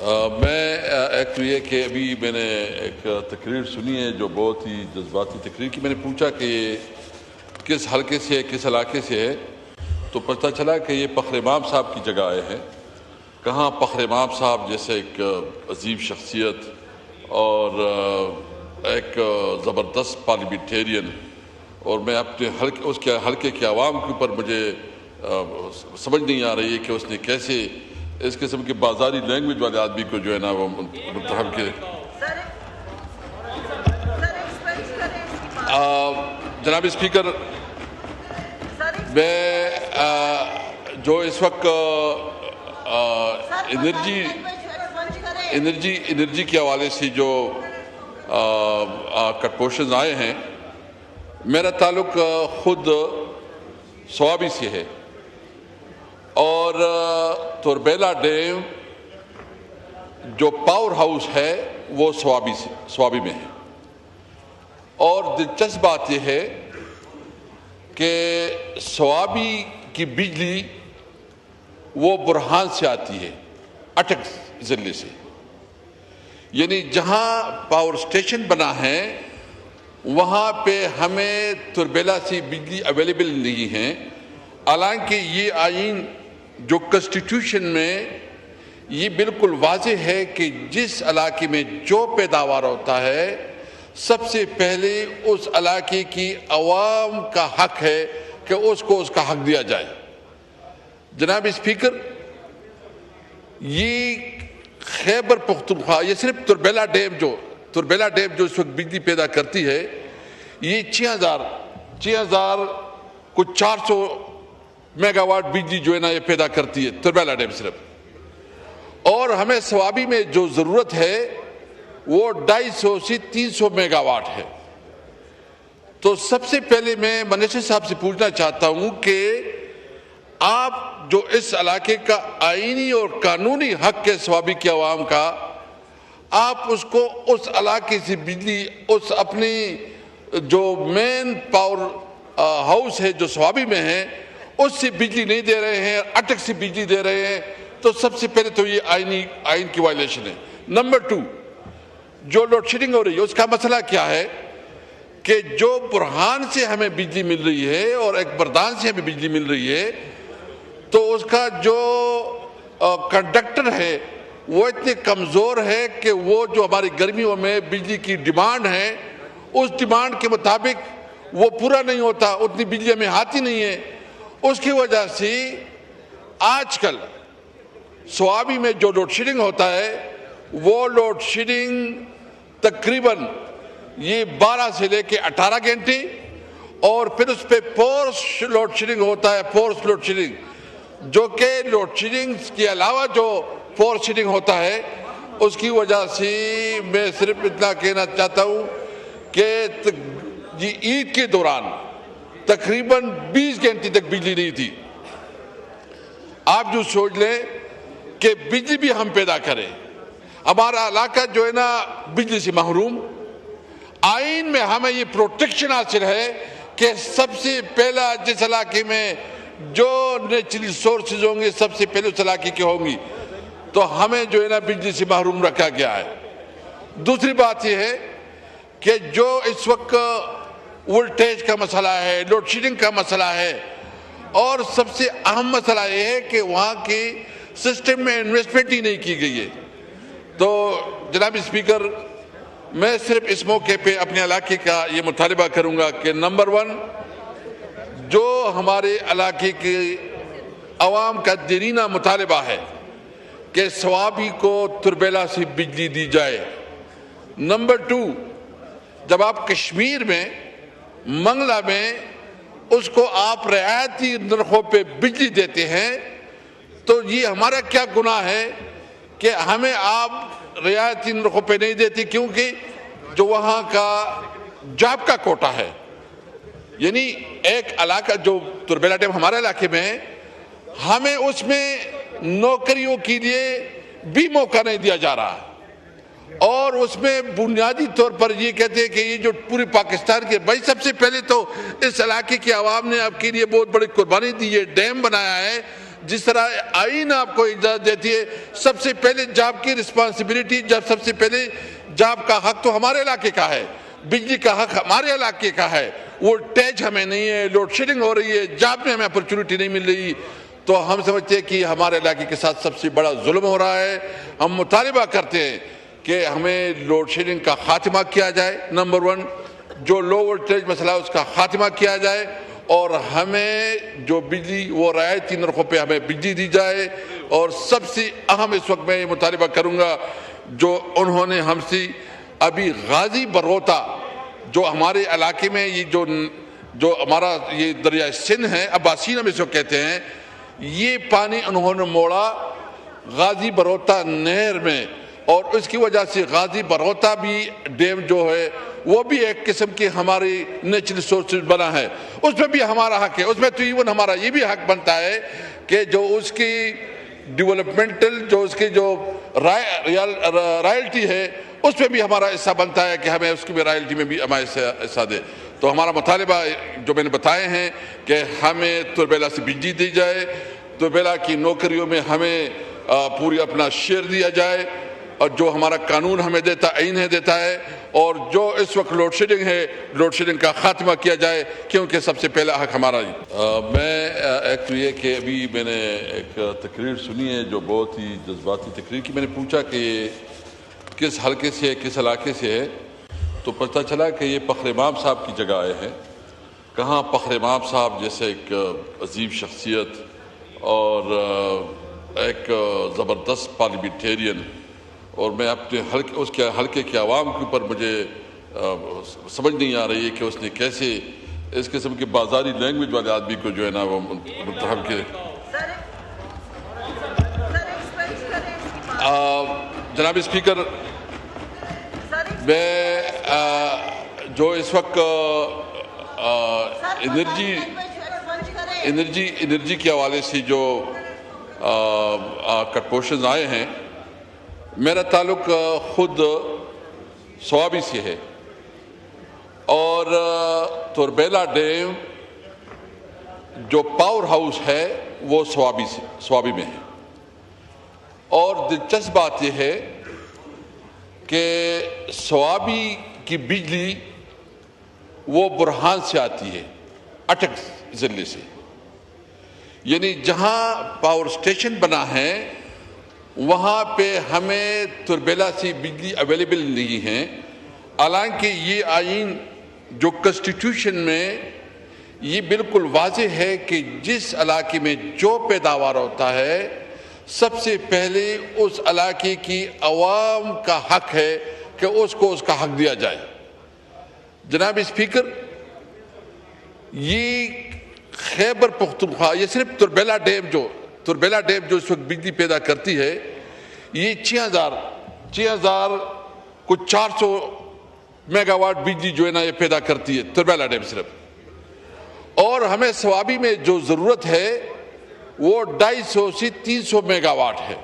میں ایکچولی یہ کہ ابھی میں نے ایک تقریر سنی ہے جو بہت ہی جذباتی تقریر کی. میں نے پوچھا کہ یہ کس حلقے سے ہے, کس علاقے سے ہے, تو پتہ چلا کہ یہ فخر امام صاحب کی جگہ آئے ہیں. کہاں فخر امام صاحب جیسے ایک عظیم شخصیت اور ایک زبردست پارلیمنٹیرین, اور میں اپنے اس کے حلقے کے عوام کے اوپر مجھے سمجھ نہیں آ رہی ہے کہ اس نے کیسے اس قسم کے بازاری لینگویج والے آدمی کو جو ہے نا وہ متہم کے. جناب اسپیکر, میں جو اس وقت انرجی کے حوالے سے جو کٹپوشنز آئے ہیں, میرا تعلق خود سوابی سے ہے, اور توربیلا ڈیم جو پاور ہاؤس ہے وہ سوابی میں ہے. اور دلچسپ بات یہ ہے کہ سوابی کی بجلی وہ برہان سے آتی ہے, اٹک ضلع سے, یعنی جہاں پاور سٹیشن بنا ہے وہاں پہ ہمیں توربیلا سے بجلی اویلیبل نہیں ہے. حالانکہ یہ آئین جو کنسٹیٹیوشن میں یہ بالکل واضح ہے کہ جس علاقے میں جو پیداوار ہوتا ہے سب سے پہلے اس علاقے کی عوام کا حق ہے کہ اس کو اس کا حق دیا جائے. جناب اسپیکر, یہ خیبر پختونخوا, یہ صرف توربیلا ڈیم جو اس وقت بجلی پیدا کرتی ہے, یہ 6000 کچھ 400 میگا واٹ بجلی جو ہے نا یہ پیدا کرتی ہے توربیلا ڈیم صرف. اور ہمیں سوابی میں جو ضرورت ہے وہ 250 سے 300 میگا واٹ ہے. تو سب سے پہلے میں منیسر صاحب سے پوچھنا چاہتا ہوں کہ آپ جو اس علاقے کا آئینی اور قانونی حق ہے سوابی کے عوام کا, آپ اس کو اس علاقے سے بجلی اس اپنی جو مین پاور ہاؤس ہے جو سوابی میں ہے اس سے بجلی نہیں دے رہے ہیں, اٹک سے بجلی دے رہے ہیں, تو سب سے پہلے تو یہ آئین کی وائلیشن ہے. نمبر 2, جو لوڈ شیڈنگ ہو رہی ہے اس کا مسئلہ کیا ہے کہ جو برہان سے ہمیں بجلی مل رہی ہے اور ایک بردان سے ہمیں بجلی مل رہی ہے, تو اس کا جو کنڈکٹر ہے وہ اتنے کمزور ہے کہ وہ جو ہماری گرمیوں میں بجلی کی ڈیمانڈ ہے اس ڈیمانڈ کے مطابق وہ پورا نہیں ہوتا, اتنی بجلی ہمیں آتی نہیں ہے. اس کی وجہ سے آج کل سوابی میں جو لوڈ شیڈنگ ہوتا ہے وہ لوڈ شیڈنگ تقریباً یہ 12 سے لے کے 18 گھنٹے, اور پھر اس پہ فورس لوڈ شیڈنگ ہوتا ہے, فورس لوڈ شیڈنگ, جو کہ لوڈ شیڈنگ کے علاوہ جو فورس شیڈنگ ہوتا ہے اس کی وجہ سے میں صرف اتنا کہنا چاہتا ہوں کہ عید کے دوران تقریباً 20 گھنٹے تک بجلی نہیں تھی. آپ جو سوچ لیں کہ بجلی بھی ہم پیدا کریں, ہمارا علاقہ جو ہے نا بجلی سے محروم. آئین میں ہمیں یہ پروٹیکشن حاصل ہے کہ سب سے پہلا جس علاقے میں جو نیچرل سورسز ہوں گے سب سے پہلے اس علاقے کے ہوں گی, تو ہمیں جو ہے نا بجلی سے محروم رکھا گیا ہے. دوسری بات یہ ہے کہ جو اس وقت وولٹیج کا مسئلہ ہے, لوڈ شیڈنگ کا مسئلہ ہے, اور سب سے اہم مسئلہ یہ ہے کہ وہاں کی سسٹم میں انویسٹمنٹ ہی نہیں کی گئی ہے. تو جناب اسپیکر, میں صرف اس موقع پہ اپنے علاقے کا یہ مطالبہ کروں گا کہ نمبر 1, جو ہمارے علاقے کے عوام کا دیرینہ مطالبہ ہے کہ سوابی کو توربیلا سے بجلی دی جائے. نمبر 2, جب آپ کشمیر میں منگلہ میں اس کو آپ رعایتی نرخوں پہ بجلی دیتے ہیں, تو یہ ہمارا کیا گناہ ہے کہ ہمیں آپ رعایتی نرخوں پہ نہیں دیتے, کیونکہ جو وہاں کا جاب کا کوٹا ہے, یعنی ایک علاقہ جو توربیلا ڈیم ہمارے علاقے میں ہے, ہمیں اس میں نوکریوں کے لیے بھی موقع نہیں دیا جا رہا, اور اس میں بنیادی طور پر یہ کہتے ہیں کہ یہ جو پورے پاکستان کے, بھائی سب سے پہلے تو اس علاقے کے عوام نے آپ کے لیے بہت بڑی قربانی دی ہے, ڈیم بنایا ہے, جس طرح آئین آپ کو اجازت دیتی ہے، سب سے پہلے جاب کی رسپانسبلٹی، سب سے پہلے جاب کا حق تو ہمارے علاقے کا ہے، بجلی کا حق ہمارے علاقے کا ہے، وہ ٹیچ ہمیں نہیں ہے، لوڈ شیڈنگ ہو رہی ہے، جاب میں ہمیں اپرچونٹی نہیں مل رہی، تو ہم سمجھتے ہیں کہ ہمارے علاقے کے ساتھ سب سے بڑا ظلم ہو رہا ہے۔ ہم مطالبہ کرتے ہیں کہ ہمیں لوڈ شیڈنگ کا خاتمہ کیا جائے، نمبر 1، جو لو وولٹیج مسئلہ اس کا خاتمہ کیا جائے، اور ہمیں جو بجلی وہ رعایتی نرخوں پہ ہمیں بجلی دی جائے، اور سب سے اہم اس وقت میں یہ مطالبہ کروں گا، جو انہوں نے ہم سے ابھی غازی بروتا جو ہمارے علاقے میں یہ جو ہمارا یہ دریائے سندھ ہے، عباسین ہم اس کو کہتے ہیں، یہ پانی انہوں نے موڑا غازی بروتا نہر میں، اور اس کی وجہ سے غازی بروتا بھی ڈیم جو ہے وہ بھی ایک قسم کی ہماری نیچرل سورسز بنا ہے، اس میں بھی ہمارا حق ہے، اس میں تو ایون ہمارا یہ بھی حق بنتا ہے کہ جو اس کی ڈیولپمنٹل جو اس کی جو رائلٹی ہے اس میں بھی ہمارا حصہ بنتا ہے کہ ہمیں اس کی بھی رائلٹی میں بھی ہمارا حصہ دے۔ تو ہمارا مطالبہ جو میں نے بتائے ہیں کہ ہمیں تربیلا سے بجلی دی جائے، تربیلا کی نوکریوں میں ہمیں پوری اپنا شیئر دیا جائے، اور جو ہمارا قانون ہمیں دیتا آئین ہے دیتا ہے، اور جو اس وقت لوڈ شیڈنگ ہے، لوڈ شیڈنگ کا خاتمہ کیا جائے، کیونکہ سب سے پہلا حق ہمارا ہی۔ میں ایکچولی یہ کہ ابھی میں نے ایک تقریر سنی ہے جو بہت ہی جذباتی تقریر کی، میں نے پوچھا کہ یہ کس حلقے سے ہے، کس علاقے سے ہے، تو پتہ چلا کہ یہ فخر امام صاحب کی جگہ آئے ہیں۔ کہاں فخر امام صاحب جیسے ایک عظیم شخصیت اور ایک زبردست پارلیمنٹیرین، اور میں اپنے اس کے حلقے کے عوام کے اوپر مجھے سمجھ نہیں آ رہی ہے کہ اس نے کیسے اس قسم کے بازاری لینگویج والے آدمی کو جو ہے نا وہ منتخب کیا۔ جناب اسپیکر، میں جو اس وقت انرجی کے حوالے سے جو کٹپوشنز آئے ہیں، میرا تعلق خود سوابی سے ہے، اور تربیلا ڈیم جو پاور ہاؤس ہے وہ سوابی میں ہے، اور دلچسپ بات یہ ہے کہ سوابی کی بجلی وہ برہان سے آتی ہے، اٹک ضلع سے، یعنی جہاں پاور اسٹیشن بنا ہے وہاں پہ ہمیں تربیلا سے بجلی اویلیبل نہیں ہے، حالانکہ یہ آئین جو کنسٹیٹیوشن میں یہ بالکل واضح ہے کہ جس علاقے میں جو پیداوار ہوتا ہے سب سے پہلے اس علاقے کی عوام کا حق ہے کہ اس کو اس کا حق دیا جائے۔ جناب اسپیکر، یہ خیبر پختونخوا، یہ صرف تربیلا ڈیم جو اس وقت بجلی پیدا کرتی ہے، یہ 6,000 کچھ 400 میگا واٹ بجلی جو ہے نا یہ پیدا کرتی ہے تربیلا ڈیم صرف، اور ہمیں سوابی میں جو ضرورت ہے وہ 250 سے 300 میگا واٹ ہے۔